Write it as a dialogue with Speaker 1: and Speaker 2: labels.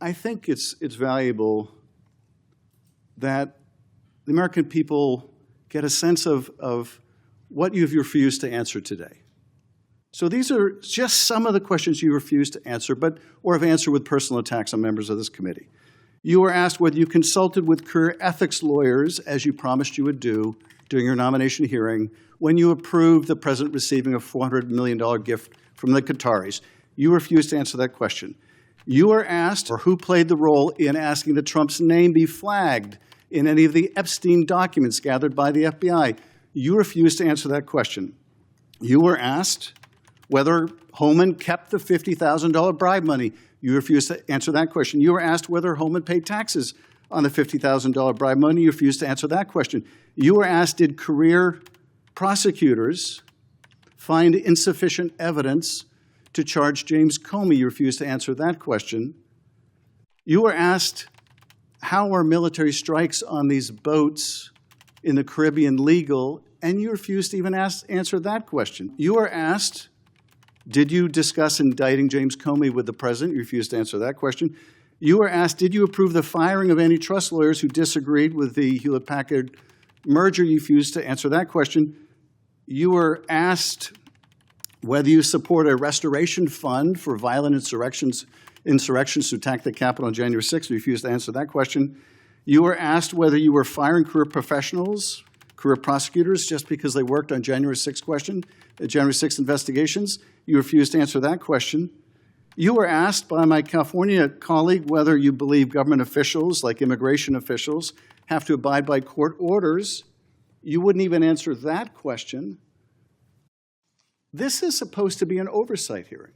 Speaker 1: I think it's valuable that the American people get a sense of what you've refused to answer today. So these are just some of the questions you refused to answer, or have answered with personal attacks on members of this committee. You were asked whether you consulted with career ethics lawyers, as you promised you would do during your nomination hearing, when you approved the president receiving a $400 million gift from the Qataris. You refused to answer that question. You were asked, or who played the role in asking that Trump's name be flagged in any of the Epstein documents gathered by the FBI. You refused to answer that question. You were asked whether Holman kept the $50,000 bribe money. You refused to answer that question. You were asked whether Holman paid taxes on the $50,000 bribe money. You refused to answer that question. You were asked, did career prosecutors find insufficient evidence to charge James Comey? You refused to answer that question. You were asked, how are military strikes on these boats in the Caribbean legal? And you refused to even answer that question. You were asked, did you discuss indicting James Comey with the president? You refused to answer that question. You were asked, did you approve the firing of antitrust lawyers who disagreed with the Hewlett-Packard merger? You refused to answer that question. You were asked whether you support a restoration fund for violent insurrections to attack the Capitol on January 6th. You refused to answer that question. You were asked whether you were firing career professionals, career prosecutors, just because they worked on January 6th investigations. You refused to answer that question. You were asked by my California colleague whether you believe government officials, like immigration officials, have to abide by court orders. You wouldn't even answer that question. This is supposed to be an oversight hearing.